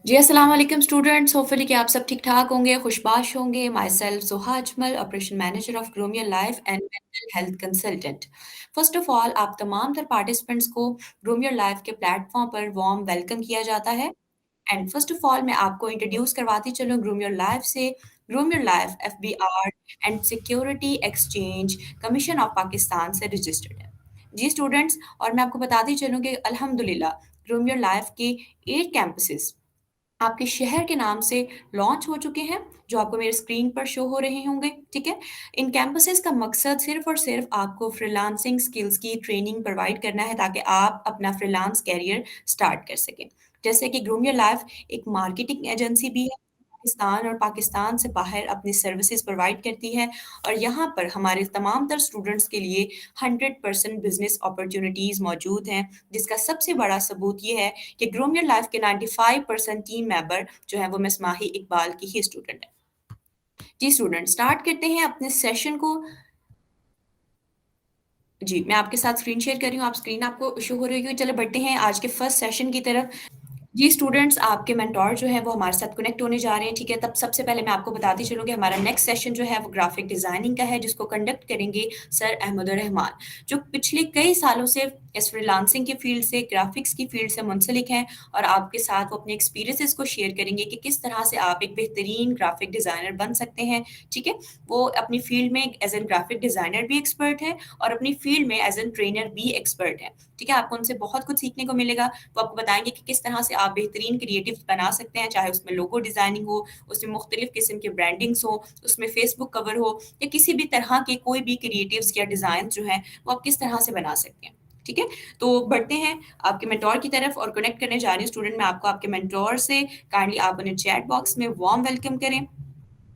जी, अस्सलाम वालेकुम students, hopefully कि आप सब ठीक-ठाक होंगे, खुशबाश होंगे। Myself Suha Ajmal, operation manager of groom your life and mental health consultant. First of all आप तमाम तर पार्टिसिपेंट्स को ग्रूम योर लाइफ के प्लेटफ़ॉर्म पर वार्म वेलकम किया जाता है। एंड फर्स्ट ऑफ ऑल मैं आपको इंट्रोड्यूस करवाती चलूँ ग्रूम योर लाइफ से। Groom your life FBR and security exchange commission of Pakistan से रजिस्टर्ड है। जी स्टूडेंट्स, और मैं आपको बताती चलूँ कि अल्हम्दुलिल्लाह ग्रूम योर लाइफ के 8 कैंपसेस आपके शहर के नाम से लॉन्च हो चुके हैं, जो आपको मेरे स्क्रीन पर शो हो रहे होंगे, ठीक है? इन कैंपसेस का मकसद सिर्फ़ और सिर्फ़ आपको फ्रीलांसिंग स्किल्स की ट्रेनिंग प्रोवाइड करना है ताकि आप अपना फ्रीलांस करियर स्टार्ट कर सकें। जैसे कि ग्रूम योर लाइफ़ एक मार्केटिंग एजेंसी भी है, पाकिस्तान और पाकिस्तान से बाहर अपनी सर्विसेज़ प्रोवाइड करती है और यहाँ पर हमारे तमाम तर स्टूडेंट्स के लिए 100% बिज़नेस अपॉर्च्युनिटीज़ मौजूद हैं, जिसका सबसे बड़ा सबूत ये है कि ग्रूम योर लाइफ के 95% टीम मेंबर जो है वो मिस माही इकबाल की ही स्टूडेंट है। जी स्टूडेंट, स्टार्ट करते हैं अपने सेशन को। जी, मैं आपके साथ स्क्रीन शेयर कर रही हूँ, आप स्क्रीन आपको शो हो रही होगी। चलो बढ़ते हैं आज के फर्स्ट सेशन की तरफ। जी स्टूडेंट्स, आपके मेंटोर जो हैं वो हमारे साथ कनेक्ट होने जा रहे हैं, ठीक है? तब सबसे पहले मैं आपको बताती चलूँ कि हमारा नेक्स्ट सेशन जो है वो ग्राफिक डिज़ाइनिंग का है, जिसको कंडक्ट करेंगे सर अहमदुर रहमान, जो पिछले कई सालों से इस फ्रीलांसिंग की फ़ील्ड से, ग्राफ़िक्स की फ़ील्ड से मुंसलिक हैं और आपके साथ वो अपने एक्सपीरियंसेस को शेयर करेंगे कि किस तरह से आप एक बेहतरीन ग्राफ़िक डिज़ाइनर बन सकते हैं, ठीक है? वो अपनी फ़ील्ड में एज़ एन ग्राफ़िक डिज़ाइनर भी एक्सपर्ट हैं और अपनी फ़ील्ड में एज़ एन ट्रेनर भी एक्सपर्ट हैं, ठीक है? आपको उनसे बहुत कुछ सीखने को मिलेगा। वो आपको बताएँगे कि किस तरह से आप बेहतरीन क्रिएटिव बना सकते हैं, चाहे उसमें लोगो डिज़ाइनिंग हो, उसमें मुख्तलिफ़ किस्म के ब्रांडिंग्स हो, उसमें फ़ेसबुक कवर हो या किसी भी तरह के कोई भी क्रिएटिव्स या डिज़ाइन जो हैं, वो आप किस तरह से बना सकते हैं। ठीक है? तो बढ़ते हैं आपके मेंटर की तरफ और कनेक्ट करने जा रही हूँ स्टूडेंट मैं आपको आपके मेंटर से। काइंडली आप उन्हें चैट बॉक्स में वार्म वेलकम करें,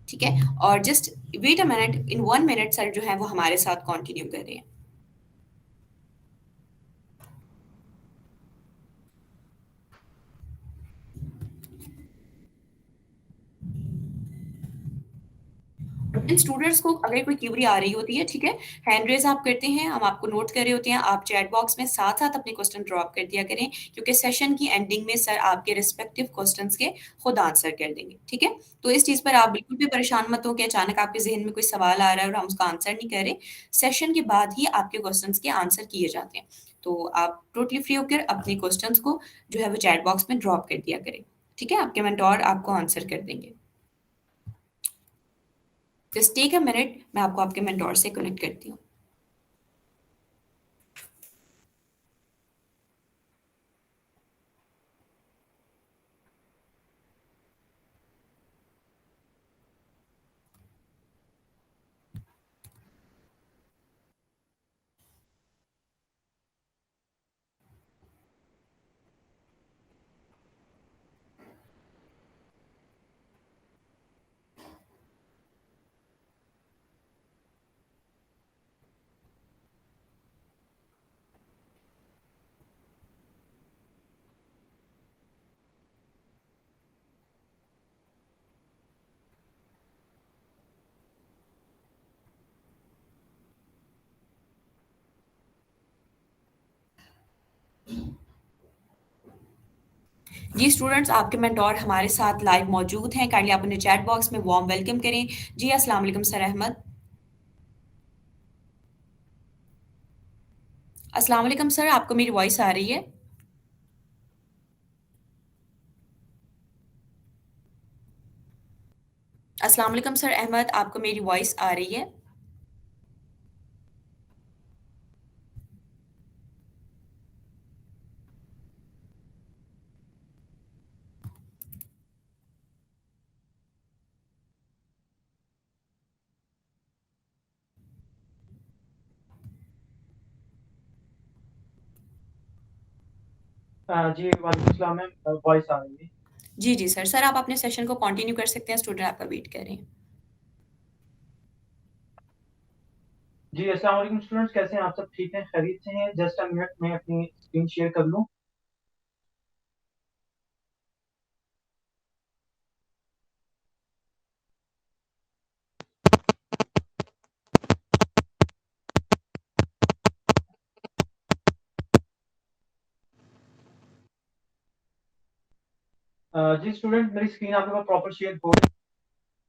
ठीक है? और just wait a minute, in 1 minute sir जो है वो हमारे साथ कंटिन्यू कर रहे हैं। इन स्टूडेंट्स को अगर कोई क्यूरी आ रही होती है, ठीक है, हैंड रेज आप करते हैं, हम आपको नोट कर रहे होते हैं, आप चैट बॉक्स में साथ साथ अपने क्वेश्चन ड्रॉप कर दिया करें, क्योंकि सेशन की एंडिंग में सर आपके रिस्पेक्टिव क्वेश्चंस के खुद आंसर कर देंगे, ठीक है? तो इस चीज़ पर आप बिल्कुल भी परेशान मत हो कि अचानक आपके जहन में कोई सवाल आ रहा है और हम उसका आंसर नहीं कर रहे। सेशन के बाद ही आपके क्वेश्चंस के आंसर किए जाते हैं। तो आप टोटली फ्री होकर अपने क्वेश्चंस को जो है वो चैट बॉक्स में ड्रॉप कर दिया करें, ठीक है? आपके मेंटर आपको आंसर कर देंगे। जस्ट टेक अ मिनट, मैं आपको आपके मेंटर से कनेक्ट करती हूँ। जी स्टूडेंट्स, आपके मेंटर हमारे साथ लाइव मौजूद हैं। काइंडली आप उन्हें चैट बॉक्स में वार्म वेलकम करें। जी, अस्सलाम वालेकुम सर अहमद। अस्सलाम वालेकुम सर, आपको मेरी वॉइस आ रही है? अस्सलाम वालेकुम सर अहमद, आपको मेरी वॉइस आ रही है? जी, वालेकुम सलाम मैम, वॉइस आ रही है। जी, जी सर। सर आप अपने सेशन को कंटिन्यू कर सकते हैं, स्टूडेंट आपका वेट कर रहे हैं। जी, अस्सलाम वालेकुम स्टूडेंट्स, कैसे हैं आप सब? ठीक हैं, खैरियत से हैं? जस्ट अ मिनट मैं अपनी स्क्रीन शेयर कर लूँ। जी स्टूडेंट, मेरी स्क्रीन आपके पास प्रॉपर शेयर हो रही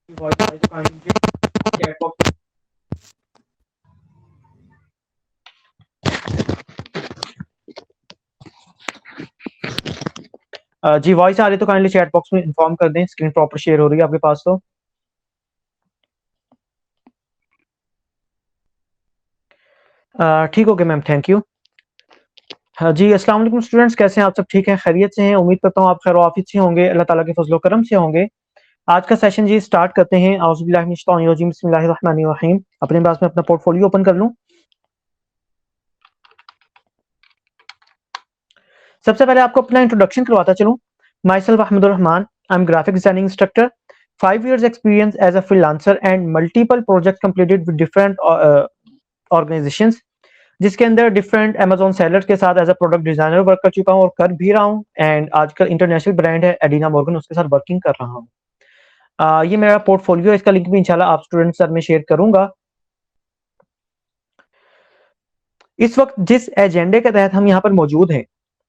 है, वॉइस आए तो काइंडली मुझे चैट बॉक्स। जी वॉइस आ रही है तो काइंडली चैट बॉक्स में इन्फॉर्म कर दें, स्क्रीन प्रॉपर शेयर हो रही है आपके पास तो। ठीक हो गया मैम, थैंक यू। हाँ जी, अस्सलाम वालेकुम स्टूडेंट्स, कैसे हैं आप? सब ठीक हैं, खैरियत से हैं? उम्मीद करता हूँ आप खैर वाफियत से होंगे, अल्लाह ताला के फजलो करम से होंगे। आज का सेशन जी स्टार्ट करते हैं। औज़ु बिल्लाहि मिनश शैतानिर रजीम, बिस्मिल्लाहिर रहमानिर रहीम। अपने पास में अपना पोर्टफोलियो ओपन कर लूँ। सबसे पहले आपको अपना इंट्रोडक्शन करवाता चलूँ। Myself Ahmadur Rahman, I am graphic designing instructor, 5 years experience as a freelancer and multiple project completed with different organisations, जिसके अंदर डिफरेंट अमेजोन सेलर के साथ as a product designer work कर चुका हूँ और कर भी रहा हूँ। एंड आजकल इंटरनेशनल ब्रांड है एडिना मॉर्गन, उसके साथ वर्किंग कर रहा हूँ। ये मेरा पोर्टफोलियो है, इसका लिंक भी इंशाल्लाह आप स्टूडेंट सर में शेयर करूंगा। इस वक्त जिस एजेंडे के तहत हम यहाँ पर मौजूद हैं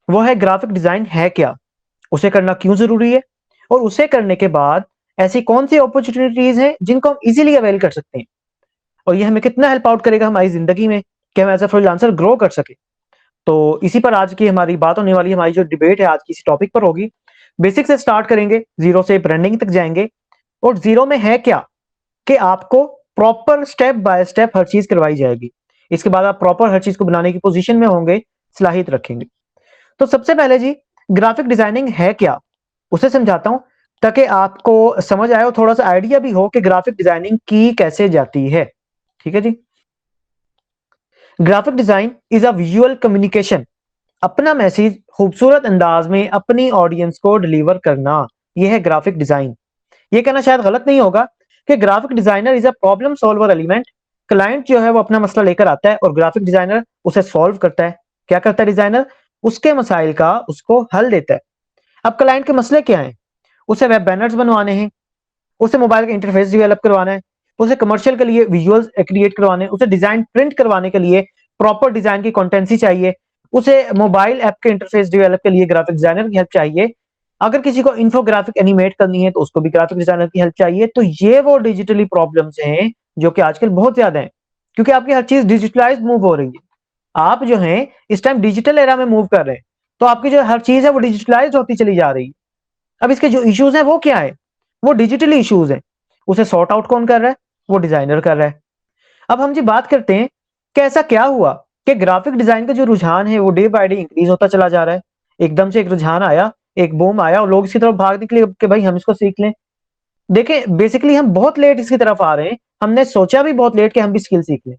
वो है ग्राफिक डिजाइन है क्या, उसे करना क्यों जरूरी है, और उसे करने के बाद ऐसी कौन सी अपॉर्चुनिटीज हैं जिनको हम इजीली अवेल कर सकते हैं, और ये हमें कितना हेल्प आउट करेगा हमारी जिंदगी में कि हम एज अ फ्रीलांसर ग्रो कर सके। तो इसी पर आज की हमारी बात होने वाली है, हमारी जो डिबेट है आज की इसी टॉपिक पर होगी। बेसिक से स्टार्ट करेंगे, जीरो से ब्रांडिंग तक जाएंगे। और जीरो में है क्या कि आपको प्रॉपर स्टेप बाय स्टेप हर चीज करवाई जाएगी। इसके बाद आप प्रॉपर हर चीज को बनाने की पोजीशन में होंगे, सलाहियत रखेंगे। तो सबसे पहले जी, ग्राफिक डिजाइनिंग है क्या, उसे समझाता हूं ताकि आपको समझ आए और थोड़ा सा आइडिया भी हो कि ग्राफिक डिजाइनिंग की कैसे जाती है। ठीक है जी। Graphic design is a visual communication, अपना मैसेज खूबसूरत अंदाज में अपनी ऑडियंस को डिलीवर करना, यह है ग्राफिक डिजाइन। ये कहना शायद गलत नहीं होगा कि graphic designer is a problem solver element. Client जो है वो अपना मसला लेकर आता है और ग्राफिक डिजाइनर उसे सॉल्व करता है। क्या करता है डिजाइनर? उसके मसाइल का उसको हल देता है। अब क्लाइंट के मसले क्या हैं? उसे वेब बैनर्स बनवाने हैं, उसे मोबाइल का इंटरफेस डेवलप करवाना है, उसे कमर्शियल के लिए विजुअल्स क्रिएट करवाने, उसे डिजाइन प्रिंट करवाने के लिए प्रॉपर डिजाइन की कॉन्टेंसी चाहिए, उसे मोबाइल ऐप के इंटरफेस डेवलप के लिए ग्राफिक डिजाइनर की हेल्प चाहिए। अगर किसी को इन्फोग्राफिक एनिमेट करनी है तो उसको भी ग्राफिक डिजाइनर की हेल्प चाहिए। तो ये वो डिजिटली प्रॉब्लम्स हैं जो कि आजकल बहुत ज्यादा हैं, क्योंकि आपकी हर चीज डिजिटलाइज मूव हो रही है। आप जो है इस टाइम डिजिटल एरा में मूव कर रहे हैं, तो आपकी जो हर चीज है वो डिजिटलाइज होती चली जा रही है। अब इसके जो इश्यूज है वो क्या है? वो डिजिटली इश्यूज है। उसे सॉर्ट आउट कौन कर रहा है? वो डिजाइनर कर रहा है। अब हम जी बात करते हैं कि ऐसा क्या हुआ कि ग्राफिक डिजाइन का जो रुझान है वो डे बाय डे इंक्रीज होता चला जा रहा है। एकदम से एक रुझान आया, एक बूम आया और लोग इसकी तरफ भाग निकले कि भाई हम इसको सीख लें। देखें, बेसिकली हम बहुत लेट इसकी तरफ आ रहे हैं। हमने सोचा भी बहुत लेट कि हम भी स्किल सीख लें।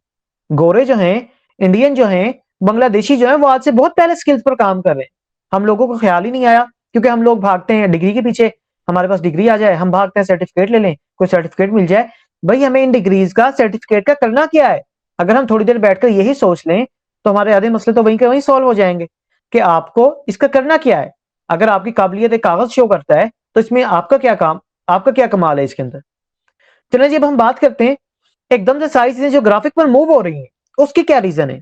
गोरे जो हैं, इंडियन जो हैं, बांग्लादेशी जो हैं, वो आज से बहुत पहले स्किल्स पर काम कर रहे हैं। हम लोगों को ख्याल ही नहीं आया, क्योंकि हम लोग भागते हैं डिग्री के पीछे। हमारे पास डिग्री आ जाए, हम भागते हैं सर्टिफिकेट ले लें, कोई सर्टिफिकेट मिल जाए। भाई हमें इन डिग्रीज का, सर्टिफिकेट का करना क्या है? अगर हम थोड़ी देर बैठकर यही सोच लें तो हमारे आधे मसले तो वहीं के वहीं सॉल्व हो जाएंगे कि आपको इसका करना क्या है। अगर आपकी काबिलियत एक कागज शो करता है तो इसमें आपका क्या काम, आपका क्या कमाल है इसके अंदर। चलिए जी, अब हम बात करते हैं एकदम से सारी चीजें जो ग्राफिक पर मूव हो रही हैं उसकी क्या रीजन है।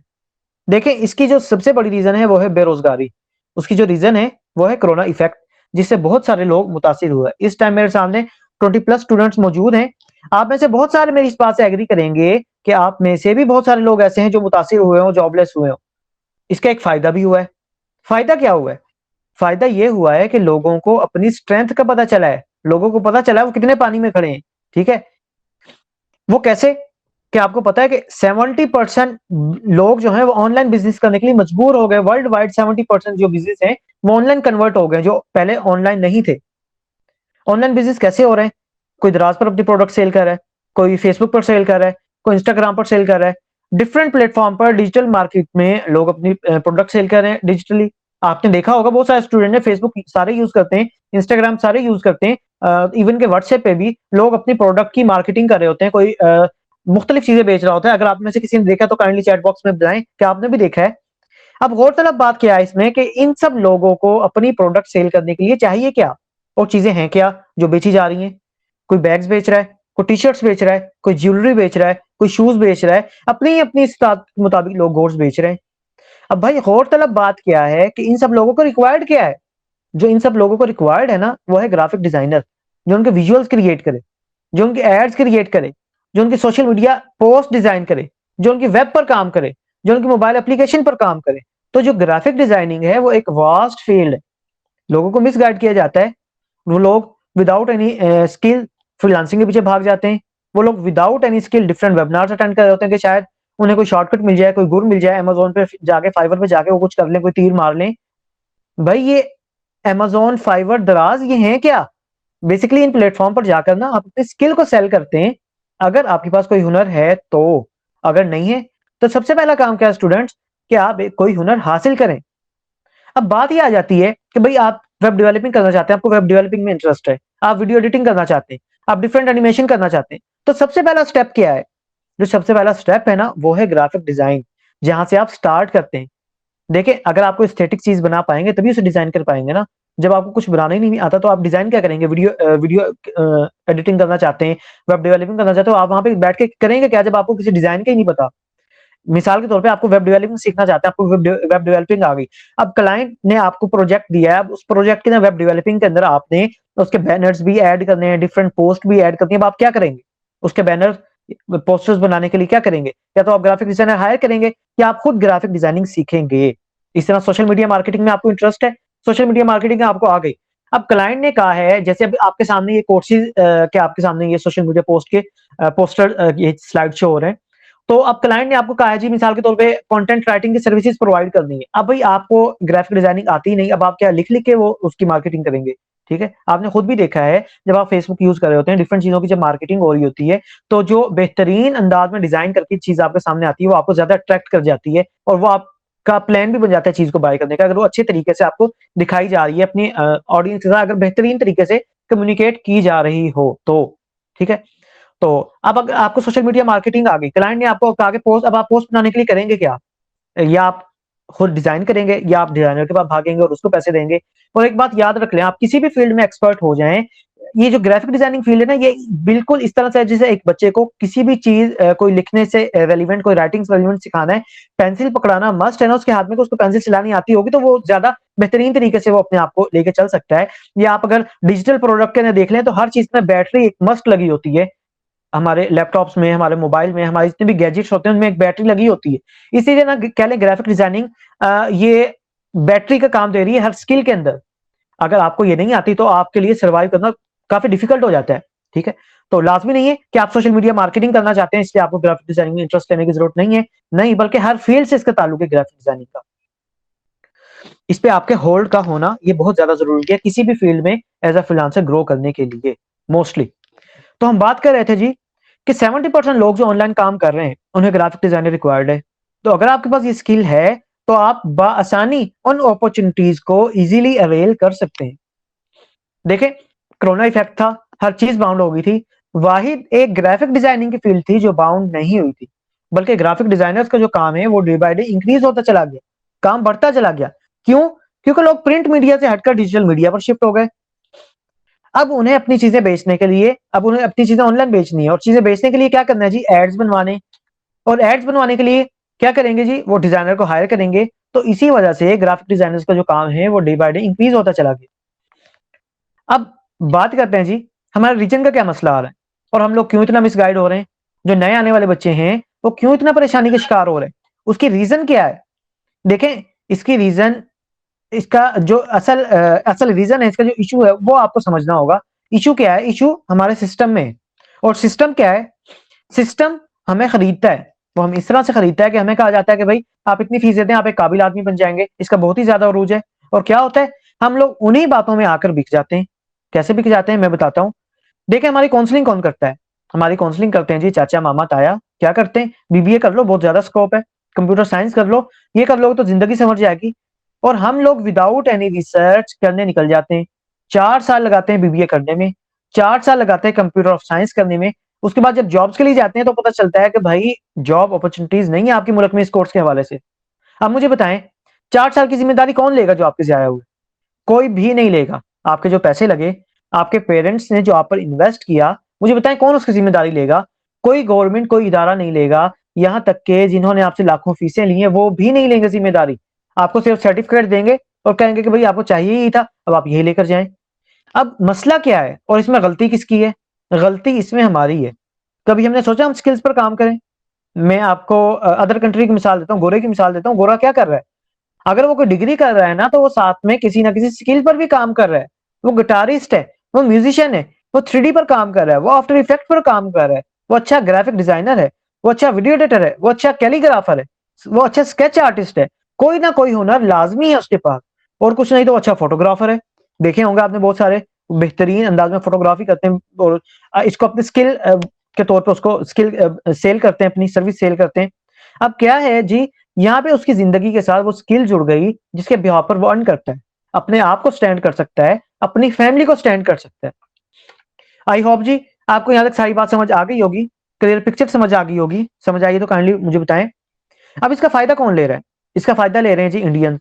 देखें, इसकी जो सबसे बड़ी रीजन है वो है बेरोजगारी। उसकी जो रीजन है वो है कोरोना इफेक्ट, जिससे बहुत सारे लोग मुतासिर हुए। इस टाइम मेरे सामने 20+ स्टूडेंट्स मौजूद हैं। आप में से बहुत सारे मेरी इस बात से एग्री करेंगे कि आप में से भी बहुत सारे लोग ऐसे हैं जो मुतासिर हुए हो, जॉबलेस हुए हो। इसका एक फायदा भी हुआ है। फायदा क्या हुआ है? फायदा ये हुआ है कि लोगों को अपनी स्ट्रेंथ का पता चला है, लोगों को पता चला है वो कितने पानी में खड़े हैं। ठीक है, वो कैसे? कि आपको पता है कि 70% लोग जो हैं वो ऑनलाइन बिजनेस करने के लिए मजबूर हो गए। वर्ल्ड वाइड 70% जो बिजनेस हैं वो ऑनलाइन कन्वर्ट हो गए, जो पहले ऑनलाइन नहीं थे। ऑनलाइन बिजनेस कैसे हो रहे हैं? कोई दराज पर अपनी प्रोडक्ट सेल कर रहा है, कोई फेसबुक पर सेल कर रहा है, कोई इंस्टाग्राम पर सेल कर रहा है। डिफरेंट प्लेटफॉर्म पर डिजिटल मार्केट में लोग अपनी प्रोडक्ट सेल कर रहे हैं डिजिटली। आपने देखा होगा बहुत सारे स्टूडेंट ने फेसबुक सारे यूज करते हैं, इंस्टाग्राम सारे यूज करते हैं, इवन के व्हाट्सएप पे भी लोग अपनी प्रोडक्ट की मार्केटिंग कर रहे होते हैं। कोई मुख्तलिफ चीजें बेच रहा होता है। अगर आप में से किसी ने देखा तो काइंडली चैट बॉक्स में बताएं कि आपने भी देखा है। अब गौरतलब बात क्या है इसमें कि इन सब लोगों को अपनी प्रोडक्ट सेल करने के लिए चाहिए क्या, और चीजें हैं क्या जो बेची जा रही हैं। कोई बैग्स बेच रहा है, कोई टी शर्ट्स बेच रहा है, कोई ज्वेलरी बेच रहा है, कोई शूज बेच रहा है। अपनी अपनी इस्तात के मुताबिक लोग गोड्स बेच रहे हैं। अब भाई गौरतलब बात क्या है कि इन सब लोगों को रिक्वायर्ड क्या है? जो इन सब लोगों को रिक्वायर्ड है ना, वो है ग्राफिक डिजाइनर, जो उनके विजुअल्स क्रिएट करे, जो उनके एड्स क्रिएट करे, जो उनकी सोशल मीडिया पोस्ट डिजाइन करे, जो उनकी वेब पर काम करे, जो उनकी मोबाइल एप्लीकेशन पर काम करे। तो जो ग्राफिक डिजाइनिंग है वो एक वास्ट फील्ड है। लोगों को मिसगाइड किया जाता है। वो लोग विदाउट एनी स्किल फ्रीलांसिंग के पीछे भाग जाते हैं। वो लोग without any skill different webinars attend कर रहे होते हैं कि शायद उन्हें कोई शॉर्टकट मिल जाए, कोई गुर मिल जाए, अमेज़न पे जाके, फाइवर पे जाके वो कुछ कर लें, कोई तीर मार लें। भाई ये अमेज़न, फाइवर, दराज ये हैं क्या? बेसिकली इन प्लेटफॉर्म पर जाकर ना आप अपने स्किल को सेल करते हैं। अगर आपके पास कोई हुनर है तो, अगर नहीं है तो सबसे पहला काम क्या है स्टूडेंट्स, कि आप कोई हुनर हासिल करें। अब बात ये आ जाती है कि भाई आप वेब डेवलपिंग करना चाहते हैं, आपको वेब डेवलपिंग में इंटरेस्ट है, आप वीडियो एडिटिंग करना चाहते हैं, आप डिफरेंट एनिमेशन करना चाहते हैं, तो सबसे पहला स्टेप क्या है? जो सबसे पहला स्टेप है ना, वो है ग्राफिक डिजाइन, जहां से आप स्टार्ट करते हैं। देखिए, अगर आपको एस्थेटिक चीज बना पाएंगे तभी उसे डिजाइन कर पाएंगे ना। जब आपको कुछ बनाना ही नहीं आता तो आप डिजाइन क्या करेंगे? वीडियो एडिटिंग करना चाहते हैं, वेब डेवलपिंग करना चाहते हो, आप वहां पे बैठ के करेंगे क्या जब आपको किसी डिजाइन का ही नहीं पता? मिसाल के तौर पे आपको वेब डेवलपिंग सीखना चाहते हैं, आपको वेब डेवलपिंग आ गई। अब क्लाइंट ने आपको प्रोजेक्ट दिया है, अब उस प्रोजेक्ट के ना वेब डेवलपिंग के अंदर आपने उसके बैनर्स भी ऐड करने हैं, डिफरेंट पोस्ट भी ऐड करनी है। अब आप क्या करेंगे? उसके बैनर पोस्टर्स बनाने के लिए क्या करेंगे? या तो आप ग्राफिक डिजाइनर हायर करेंगे, या आप खुद ग्राफिक डिजाइनिंग सीखेंगे। इस तरह सोशल मीडिया मार्केटिंग में आपको इंटरेस्ट है, सोशल मीडिया मार्केटिंग आपको आ गई। अब क्लाइंट ने कहा है, जैसे अब आपके सामने ये कोर्सेज के आपके सामने ये सोशल मीडिया पोस्ट के पोस्टर, ये स्लाइड शो हो रहे हैं। तो अब क्लाइंट ने आपको कहा है जी, मिसाल के तौर पे कंटेंट राइटिंग की सर्विसेज प्रोवाइड करनी है। अब भाई आपको ग्राफिक डिजाइनिंग आती ही नहीं, अब आप क्या लिख लिख के वो उसकी मार्केटिंग करेंगे? ठीक है, आपने खुद भी देखा है जब आप फेसबुक यूज कर रहे होते हैं, डिफरेंट चीजों की जब मार्केटिंग हो रही होती है, तो जो बेहतरीन अंदाज में डिजाइन करके चीज आपके सामने आती है वो आपको ज्यादा अट्रैक्ट कर जाती है, और वो आपका प्लान भी बन जाता है चीज को बाय करने का, अगर वो अच्छे तरीके से आपको दिखाई जा रही है अपनी ऑडियंस के साथ, अगर बेहतरीन तरीके से कम्युनिकेट की जा रही हो तो। ठीक है, तो अब अगर आपको सोशल मीडिया मार्केटिंग आ गई, क्लाइंट ने आपको कहा कि पोस्ट, अब आप पोस्ट बनाने के लिए करेंगे क्या? या आप खुद डिजाइन करेंगे, या आप डिजाइनर के पास भागेंगे और उसको पैसे देंगे? और एक बात याद रख लें, आप किसी भी फील्ड में एक्सपर्ट हो जाएं, ये जो ग्राफिक डिजाइनिंग फील्ड है ना, ये बिल्कुल इस तरह से है जैसे एक बच्चे को किसी भी चीज कोई लिखने से रेलिवेंट, कोई राइटिंग से रेलिवेंट सिखाना है, पेंसिल पकड़ाना मस्ट है ना उसके हाथ में, उसको पेंसिल चलानी आती होगी तो वो ज्यादा बेहतरीन तरीके से वो अपने आप को लेके चल सकता है। या आप अगर डिजिटल प्रोडक्ट के अंदर देख लें तो हर चीज में बैटरी एक मस्ट लगी होती है। हमारे लैपटॉप्स में, हमारे मोबाइल में, हमारे जितने भी गैजेट्स होते हैं उनमें एक बैटरी लगी होती है। इसीलिए ना कह लें ग्राफिक डिजाइनिंग ये बैटरी का काम दे रही है हर स्किल के अंदर। अगर आपको ये नहीं आती तो आपके लिए सर्वाइव करना काफी डिफिकल्ट हो जाता है। ठीक है, तो लाजमी नहीं है कि आप सोशल मीडिया मार्केटिंग करना चाहते हैं इसलिए आपको ग्राफिक डिजाइनिंग में इंटरेस्ट लेने की जरूरत नहीं है। नहीं, बल्कि हर फील्ड से इसका ताल्लुक है ग्राफिक डिजाइनिंग का। इस पे आपके होल्ड का होना ये बहुत ज्यादा जरूरी है किसी भी फील्ड में एज अ फ्रीलांसर ग्रो करने के लिए मोस्टली। तो हम बात कर रहे थे जी कि 70% लोग जो ऑनलाइन काम कर रहे हैं उन्हें ग्राफिक डिजाइनर रिक्वायर्ड है। तो अगर आपके पास ये स्किल है तो आप बआसानी उन अपॉर्चुनिटीज को इजीली अवेल कर सकते हैं। देखें, कोरोना इफेक्ट था, हर चीज बाउंड हो गई थी, वाहिद एक ग्राफिक डिजाइनिंग की फील्ड थी जो बाउंड नहीं हुई थी। बल्कि ग्राफिक डिजाइनर्स का जो काम है वो डे बाय डे इंक्रीज होता चला गया, काम बढ़ता चला गया। क्यों? क्योंकि लोग प्रिंट मीडिया से हटकर डिजिटल मीडिया पर शिफ्ट हो गए। अब उन्हें अपनी चीजें बेचने के लिए, अब उन्हें अपनी चीजें ऑनलाइन बेचनी है, और चीजें बेचने के लिए क्या करना है जी? एड्स बनवाने। और एड्स बनवाने के लिए क्या करेंगे जी? वो डिजाइनर को हायर करेंगे। तो इसी वजह से ग्राफिक डिजाइनर्स का जो काम है वो डे बाय डे इंक्रीज होता चला गया। अब बात करते हैं जी, हमारे रीजन का क्या मसला आ रहा है और हम लोग क्यों इतना मिसगाइड हो रहे हैं? जो नए आने वाले बच्चे हैं वो क्यों इतना परेशानी के शिकार हो रहे हैं? उसकी रीजन क्या है? देखें, इसकी रीजन, इसका जो असल रीजन है, इसका जो इशू है वो आपको समझना होगा। इशू क्या है? इशू हमारे सिस्टम में है। और सिस्टम क्या है? सिस्टम हमें खरीदता है। वो हम इस तरह से खरीदता है कि हमें कहा जाता है कि भाई आप इतनी फीस देते हैं, आप एक काबिल आदमी बन जाएंगे। इसका बहुत ही ज्यादा अरूज है। और क्या होता है? हम लोग उन्हीं बातों में आकर बिक जाते हैं। कैसे बिक जाते हैं मैं बताता हूँ। देखिए, हमारी काउंसलिंग कौन करता है? हमारी काउंसलिंग करते हैं जी चाचा, मामा, ताया। क्या करते हैं? बीबीए कर लो, बहुत ज्यादा स्कोप है। कंप्यूटर साइंस कर लो, ये कर लो तो जिंदगी समझ जाएगी। और हम लोग विदाउट एनी रिसर्च करने निकल जाते हैं। 4 साल लगाते हैं बीबीए करने में, 4 साल लगाते हैं कंप्यूटर ऑफ साइंस करने में। उसके बाद जब जॉब्स के लिए जाते हैं तो पता चलता है कि भाई जॉब अपॉर्चुनिटीज नहीं है आपके मुल्क में इस कोर्स के हवाले से। अब मुझे बताएं, 4 साल की जिम्मेदारी कौन लेगा जो आपके से आया हुआ है? कोई भी नहीं लेगा। आपके जो पैसे लगे, आपके पेरेंट्स ने जो आप पर इन्वेस्ट किया, मुझे बताएं कौन उसकी जिम्मेदारी लेगा? कोई गवर्नमेंट, कोई इदारा नहीं लेगा। यहां तक के जिन्होंने आपसे लाखों फीसें ली हैं वो भी नहीं लेंगे जिम्मेदारी। आपको सिर्फ सर्टिफिकेट देंगे और कहेंगे कि भाई आपको चाहिए ही था, अब आप यही लेकर जाएं। अब मसला क्या है और इसमें गलती किसकी है? गलती इसमें हमारी है। कभी हमने सोचा हम स्किल्स पर काम करें? मैं आपको अदर कंट्री की मिसाल देता हूँ, गोरे की मिसाल देता हूँ। गोरा क्या कर रहा है? अगर वो कोई डिग्री कर रहा है ना, तो वो साथ में किसी ना किसी स्किल पर भी काम कर रहा है। वो गिटारिस्ट है, वो म्यूजिशियन है, वो 3D पर काम कर रहा है, वो आफ्टर इफेक्ट पर काम कर रहा है, वो अच्छा ग्राफिक डिजाइनर है, वो अच्छा वीडियो एडिटर है, वो अच्छा कैलीग्राफर है, वो अच्छा स्केच आर्टिस्ट है। कोई ना कोई हुनर लाजमी है उसके पास। और कुछ नहीं तो वो अच्छा फोटोग्राफर है। देखे होंगे आपने बहुत सारे बेहतरीन अंदाज में फोटोग्राफी करते हैं और इसको अपनी स्किल के तौर पर उसको स्किल सेल करते हैं, अपनी सर्विस सेल करते हैं। अब क्या है जी, यहाँ पे उसकी जिंदगी के साथ वो स्किल जुड़ गई जिसके बिहाफ पर वो अर्न करता है, अपने आप को स्टैंड कर सकता है, अपनी फैमिली को स्टैंड कर सकता है। आई होप जी आपको यहाँ तक सारी बात समझ आ गई होगी, क्लियर पिक्चर समझ आ गई होगी। समझ आई तो काइंडली मुझे बताएं। अब इसका फायदा कौन ले रहा है? इसका फायदा ले रहे हैं जी इंडियन,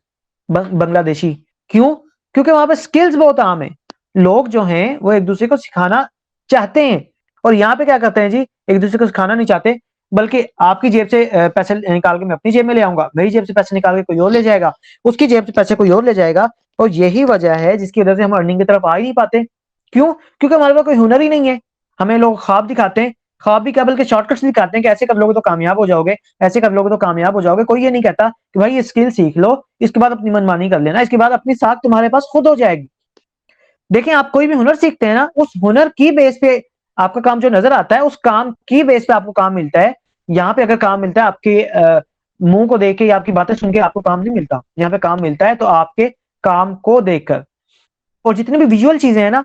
बांग्लादेशी। क्यों? क्योंकि वहां पे स्किल्स बहुत आम है। लोग जो हैं वो एक दूसरे को सिखाना चाहते हैं। और यहाँ पे क्या करते हैं जी, एक दूसरे को सिखाना नहीं चाहते, बल्कि आपकी जेब से पैसे निकाल के मैं अपनी जेब में ले आऊंगा, मेरी जेब से पैसे निकाल के कोई और ले जाएगा, उसकी जेब से पैसे कोई और ले जाएगा। और यही वजह है जिसकी वजह से हम अर्निंग की तरफ आ ही नहीं पाते। क्यों? क्योंकि हमारे पास कोई हुनर ही नहीं है। हमें लोग ख्वाब दिखाते हैं, ख्वाब भी क्या बल्कि शॉर्टकट्स दिखाते हैं कि ऐसे कर लोगे तो कामयाब हो जाओगे, ऐसे कर लोगे तो कामयाब हो जाओगे। कोई ये नहीं कहता कि भाई ये स्किल सीख लो, इसके बाद अपनी मनमानी कर लेना, इसके बाद अपनी साख तुम्हारे पास खुद हो जाएगी। देखें, आप कोई भी हुनर सीखते हैं ना, उस हुनर की बेस पे आपका काम जो नजर आता है, उस काम की बेस पे आपको काम मिलता है। यहाँ पे अगर काम मिलता है आपके मुंह को देख के या आपकी बातें सुन के आपको काम नहीं मिलता। यहाँ पे काम मिलता है तो आपके काम को देखकर। और जितनी भी विजुअल चीजें हैं ना,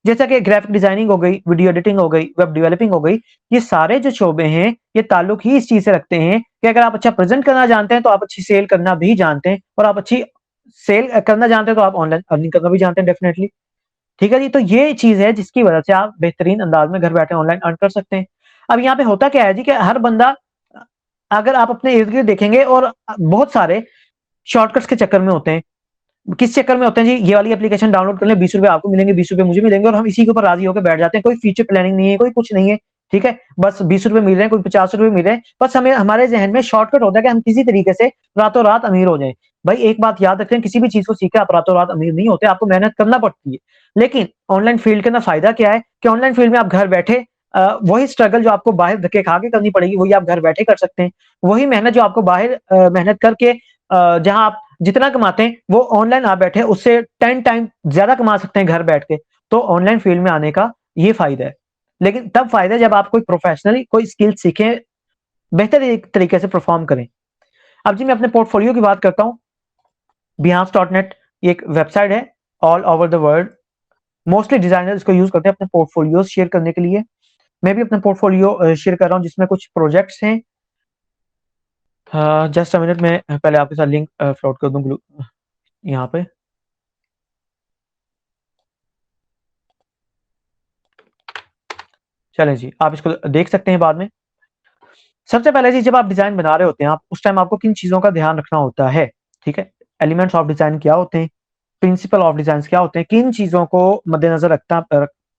जैसा कि ग्राफिक डिजाइनिंग हो गई, वीडियो एडिटिंग हो गई, वेब डेवलपिंग हो गई, ये सारे जो शोबे हैं ये ताल्लुक ही इस चीज से रखते हैं कि अगर आप अच्छा प्रेजेंट करना जानते हैं तो आप अच्छी सेल करना भी जानते हैं, और आप अच्छी सेल करना जानते हैं तो आप ऑनलाइन अर्निंग करना भी जानते हैं डेफिनेटली। ठीक है जी, तो ये चीज है जिसकी वजह से आप बेहतरीन अंदाज में घर बैठे ऑनलाइन अर्न कर सकते हैं। अब यहाँ पे होता क्या है जी कि हर बंदा, अगर आप अपने इर्द गिर्द देखेंगे, और बहुत सारे शॉर्टकट्स के चक्कर में होते हैं। किस चक्कर में होते हैं जी, ये वाली एप्लीकेशन डाउनलोड कर लें, 20 रुपए आपको मिलेंगे, 20 रुपए मुझे मिलेंगे, और हम इसी के ऊपर राजी होकर बैठ जाते हैं। कोई फ्यूचर प्लानिंग नहीं है, कोई कुछ नहीं है। ठीक है, बस 20 रुपए मिल रहे हैं, कोई 50 रुपए मिल रहे हैं, बस हमें हमारे जहन में शॉर्टकट होता है कि हम किसी तरीके से रातों रात अमीर हो जाएं। भाई एक बात याद रखें, किसी भी चीज को सीखे आप रातों रात अमीर नहीं होते, आपको मेहनत करना पड़ती है। लेकिन ऑनलाइन फील्ड के अंदर फायदा क्या है कि ऑनलाइन फील्ड में आप घर बैठे वही स्ट्रगल जो आपको बाहर धक्के खा के करनी पड़ेगी, वही आप घर बैठे कर सकते हैं। वही मेहनत जो आपको बाहर मेहनत करके जहां आप जितना कमाते हैं, वो ऑनलाइन आप बैठे उससे 10 टाइम ज्यादा कमा सकते हैं घर बैठ के। तो ऑनलाइन फील्ड में आने का ये फायदा है। लेकिन तब फायदा है जब आप कोई प्रोफेशनली कोई स्किल सीखें, बेहतर तरीके से परफॉर्म करें। अब जी मैं अपने पोर्टफोलियो की बात करता हूँ। behance.net ये एक वेबसाइट है all over the world. Mostly designer इसको यूज करते हैं अपने पोर्टफोलियो शेयर करने के लिए। मैं भी अपना पोर्टफोलियो शेयर कर रहा हूँ जिसमें कुछ प्रोजेक्ट्स हैं। जस्ट अ मिनट, मैं पहले आपके साथ लिंक फ्लोट कर दूं यहाँ पे। चलें जी, आप इसको देख सकते हैं बाद में। सबसे पहले जी, जब आप डिजाइन बना रहे होते हैं, आप उस टाइम आपको किन चीजों का ध्यान रखना होता है? ठीक है, एलिमेंट्स ऑफ डिजाइन क्या होते हैं, प्रिंसिपल ऑफ डिजाइन क्या होते हैं, किन चीजों को मद्देनजर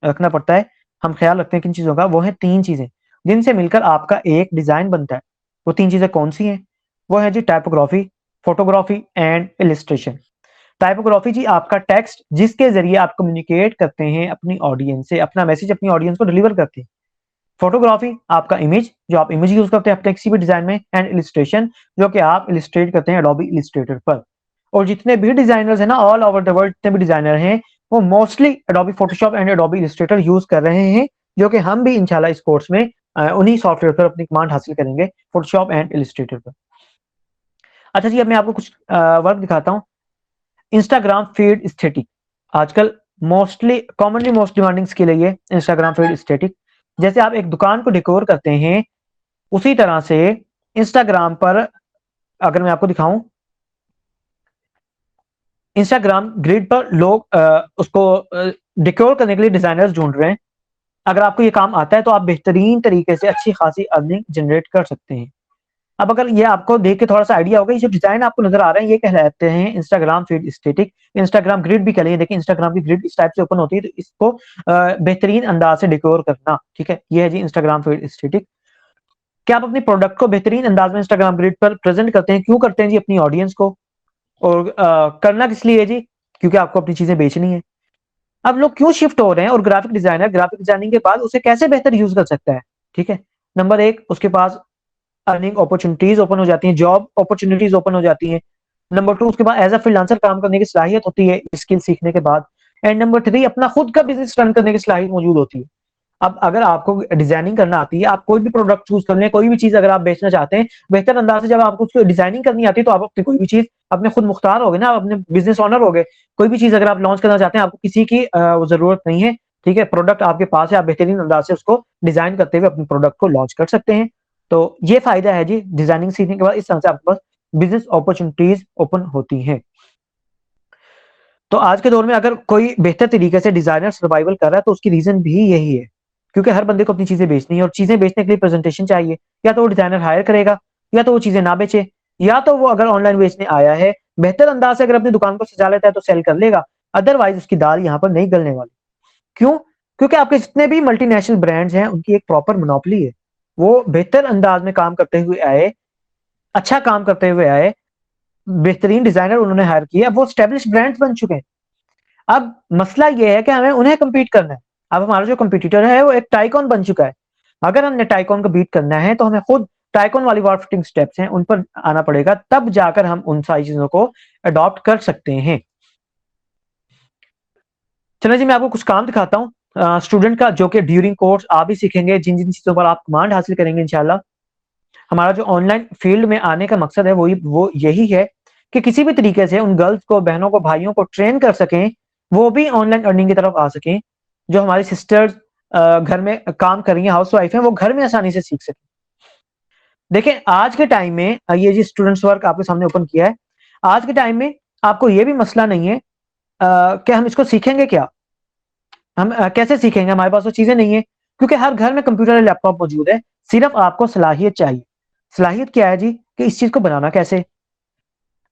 रखना पड़ता है, हम ख्याल रखते हैं किन चीजों का। वो है 3 चीजें जिनसे मिलकर आपका एक डिजाइन बनता है। वो 3 चीजें कौन सी हैं? वो है जी typography, photography and illustration. Typography जी आपका टेक्स्ट जिसके जरिए आप कम्युनिकेट करते हैं अपनी ऑडियंस से, अपना मैसेज अपनी ऑडियंस को डिलीवर करते हैं। फोटोग्राफी आपका इमेज, जो आप इमेज यूज करते हैं अपने किसी भी डिजाइन में। एंड इलिस्ट्रेशन, जो कि आप इलिस्ट्रेट करते हैं एडोबी इलिस्ट्रेटर पर। और जितने भी डिजाइनर्स हैं ना ऑल ओवर द वर्ल्ड, जितने भी डिजाइनर हैं वो mostly Adobe Photoshop and Adobe Illustrator use कर रहे हैं, जो कि हम भी इंशाल्लाह इस कोर्स में उन्हीं सॉफ्टवेयर पर अपनी कमांड हासिल करेंगे, फोटोशॉप एंड इलिस्ट्रेटर पर। अच्छा जी, अब मैं आपको कुछ वर्क दिखाता हूँ। इंस्टाग्राम फीड एस्थेटिक आजकल mostly commonly most demanding skill है ये इंस्टाग्राम फीड एस्थेटिक। जैसे आप एक दुकान को डेकोर करते हैं, उसी तरह से इंस्टाग्राम पर अगर मैं आपको दिखाऊं, इंस्टाग्राम ग्रिड पर लोग उसको डेकोर करने के लिए डिजाइनर्स ढूंढ रहे हैं। अगर आपको ये काम आता है तो आप बेहतरीन तरीके से अच्छी खासी अर्निंग जनरेट कर सकते हैं। अब अगर ये आपको देख के थोड़ा सा आइडिया होगा, ये जो डिजाइन आपको नजर आ रहे हैं ये कहलाते हैं Instagram feed aesthetic. Instagram grid भी कह लेंगे। देखिए इंस्टाग्राम की ग्रिड इस टाइप से ओपन होती है, तो इसको बेहतरीन अंदाज से डेकोर करना। ठीक है, ये है जी इंस्टाग्राम फीड एस्थेटिक। क्या आप अपने प्रोडक्ट को बेहतरीन अंदाज में इंस्टाग्राम ग्रिड पर प्रेजेंट करते हैं? क्यों करते हैं जी? अपनी ऑडियंस को और करना किस लिए जी? क्योंकि आपको अपनी चीजें बेचनी है। अब लोग क्यों शिफ्ट हो रहे हैं, और ग्राफिक डिजाइनिंग के बाद उसे कैसे बेहतर यूज कर सकता है? ठीक है, नंबर एक, उसके पास अर्निंग अपॉर्चुनिटीज ओपन हो जाती हैं, जॉब अपॉर्चुनिटीज ओपन हो जाती हैं। नंबर टू, उसके बाद एज अ फ्रीलांसर काम करने की सलाहियत होती है स्किल सीखने के बाद। एंड नंबर थ्री, अपना खुद का बिजनेस रन करने की सलाहियत मौजूद होती है। अब अगर आपको डिजाइनिंग करना आती है, आप कोई भी प्रोडक्ट चूज कर लें, कोई भी चीज अगर आप बेचना चाहते हैं बेहतर अंदाज से, जब आपको उसको डिजाइनिंग करनी आती है तो आप अपनी कोई भी चीज अपने खुद मुख्तार हो गए ना, आप अपने बिजनेस ओनर हो गए। कोई भी चीज अगर आप लॉन्च करना चाहते हैं, आपको किसी की वो जरूरत नहीं है। ठीक है, प्रोडक्ट आपके पास है, आप बेहतरीन अंदाज से उसको डिजाइन करते हुए अपने प्रोडक्ट को लॉन्च कर सकते हैं। तो ये फायदा है जी डिजाइनिंग सीखने के बाद, इस तरह से आपके पास बिजनेस अपॉर्चुनिटीज ओपन होती हैं। तो आज के दौर में अगर कोई बेहतर तरीके से डिजाइनर सर्वाइवल कर रहा है तो उसकी रीजन भी यही है, क्योंकि हर बंदे को अपनी चीजें बेचनी है, और चीजें बेचने के लिए प्रेजेंटेशन चाहिए। या तो वो डिजाइनर हायर करेगा, या तो वो चीजें ना बेचे, या तो वो अगर ऑनलाइन बेचने आया है बेहतर अंदाज से अगर अपनी दुकान को सजा लेता है तो सेल कर लेगा, अदरवाइज उसकी दाल यहाँ पर नहीं गलने वाली। क्यों? क्योंकि आपके जितने भी मल्टीनेशनल ब्रांड्स हैं उनकी एक प्रॉपर मोनोपोली है। वो बेहतर अंदाज में काम करते हुए आए, अच्छा काम करते हुए आए, बेहतरीन डिजाइनर उन्होंने हायर किया, वो स्टेब्लिश ब्रांड्स बन चुके हैं। अब मसला ये है कि हमें उन्हें कम्पीट करना है। अब हमारा जो कंपटीटर है वो एक टाइकॉन बन चुका है। अगर हमने टाइकॉन को बीट करना है तो हमें खुद टाइकॉन वाली वार फिटिंग स्टेप्स हैं उन पर आना पड़ेगा, तब जाकर हम उन सारी चीजों को अडॉप्ट कर सकते हैं। चलो जी, मैं आपको कुछ काम दिखाता हूँ स्टूडेंट का, जो कि ड्यूरिंग कोर्स आप भी सीखेंगे, जिन जिन चीजों पर आप कमांड हासिल करेंगे इंशाल्लाह। हमारा जो ऑनलाइन फील्ड में आने का मकसद है वो यही है कि किसी भी तरीके से उन गर्ल्स को, बहनों को, भाइयों को ट्रेन कर सकें, वो भी ऑनलाइन अर्निंग की तरफ आ सकें। जो हमारी सिस्टर्स घर में काम कर रही हैं, हाउस वाइफ हैं, वो घर में आसानी से सीख सकें। देखें, आज के टाइम में ये जी स्टूडेंट्स वर्क आपके सामने ओपन किया है, आज के टाइम में आपको ये भी मसला नहीं है कि हम इसको सीखेंगे क्या, हम कैसे सीखेंगे, हमारे पास वो चीजें नहीं है, क्योंकि हर घर में कंप्यूटर और लैपटॉप मौजूद है। सिर्फ आपको सलाहियत चाहिए। सलाहियत क्या है जी? कि इस चीज को बनाना कैसे।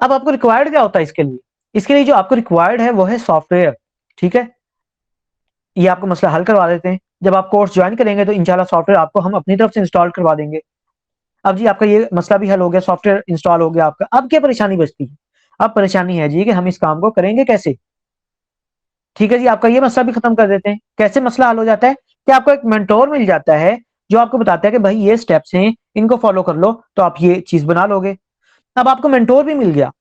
अब आपको रिक्वायर्ड क्या होता है इसके लिए? इसके लिए जो आपको रिक्वायर्ड है वो है सॉफ्टवेयर। ठीक है, ये आपको मसला हल करवा देते हैं। जब आप कोर्स ज्वाइन करेंगे तो इंशाल्लाह सॉफ्टवेयर आपको हम अपनी तरफ से इंस्टॉल करवा देंगे। अब जी आपका ये मसला भी हल हो गया, सॉफ्टवेयर इंस्टॉल हो गया आपका। अब क्या परेशानी बचती है? अब परेशानी है जी कि हम इस काम को करेंगे कैसे। ठीक है जी, आपका ये मसला भी खत्म कर देते हैं। कैसे मसला हल हो जाता है कि आपको एक मेंटोर मिल जाता है जो आपको बताता है कि भाई ये स्टेप्स हैं, इनको फॉलो कर लो तो आप ये चीज बना लोगे। अब आपको मेंटोर भी मिल गया।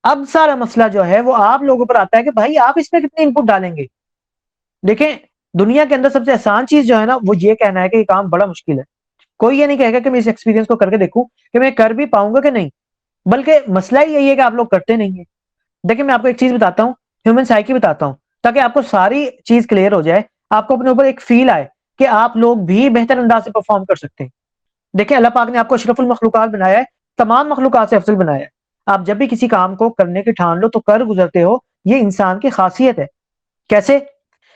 अब सारा मसला जो है वो आप लोगों पर आता है कि भाई आप इसमें कितने इनपुट डालेंगे। देखें, दुनिया के अंदर सबसे आसान चीज जो है ना वो ये कहना है कि ये काम बड़ा मुश्किल है। कोई ये नहीं कहेगा कि मैं इस एक्सपीरियंस को करके देखूं कि मैं कर भी पाऊंगा कि नहीं, बल्कि मसला ही यही है कि आप लोग करते नहीं है। देखिए, मैं आपको एक चीज बताता हूँ, ह्यूमन साइकी बताता हूँ, ताकि आपको सारी चीज क्लियर हो जाए, आपको अपने ऊपर एक फील आए कि आप लोग भी बेहतर अंदाज से परफॉर्म कर सकते हैं। देखिए, अल्लाह पाक ने आपको अशरफुल मखलूकात बनाया है, तमाम मखलूकात से अफजल बनाया है। आप जब भी किसी काम को करने की ठान लो तो कर गुजरते हो, ये इंसान की खासियत है। कैसे?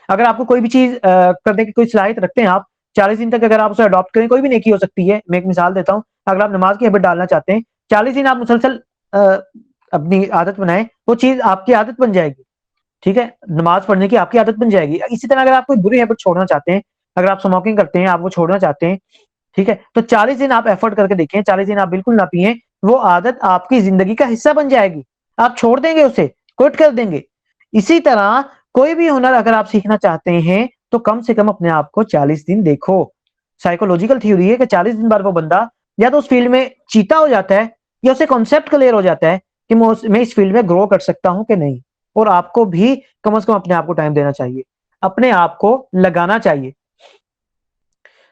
अगर आपको कोई भी चीज करने की कोई सलाहियत रखते हैं, आप 40 दिन तक अगर आप उसे अडॉप्ट करें, कोई भी नेकी हो सकती है। मैं एक मिसाल देता हूँ, अगर आप नमाज की हैबिट डालना चाहते हैं, 40 दिन आप मुसलसल अपनी आदत बनाएं, वो चीज आपकी आदत बन जाएगी। ठीक है, नमाज पढ़ने की आपकी आदत बन जाएगी। इसी तरह अगर आप कोई बुरी हैबिट छोड़ना चाहते हैं, अगर आप स्मोकिंग करते हैं, आप वो छोड़ना चाहते हैं, ठीक है, तो 40 दिन आप एफर्ट करके देखें, 40 दिन आप बिल्कुल ना पिए, वो आदत आपकी जिंदगी का हिस्सा बन जाएगी। आप छोड़ देंगे उसे, क्विट कर देंगे। इसी तरह कोई भी हुनर अगर आप सीखना चाहते हैं तो कम से कम अपने आप को 40 दिन देखो। साइकोलॉजिकल थ्योरी है कि 40 दिन बाद वो बंदा या तो उस फील्ड में चीता हो जाता है, या उसे कॉन्सेप्ट क्लियर हो जाता है कि मैं इस फील्ड में ग्रो कर सकता हूं कि नहीं। और आपको भी कम से कम अपने आप को टाइम देना चाहिए, अपने आप को लगाना चाहिए।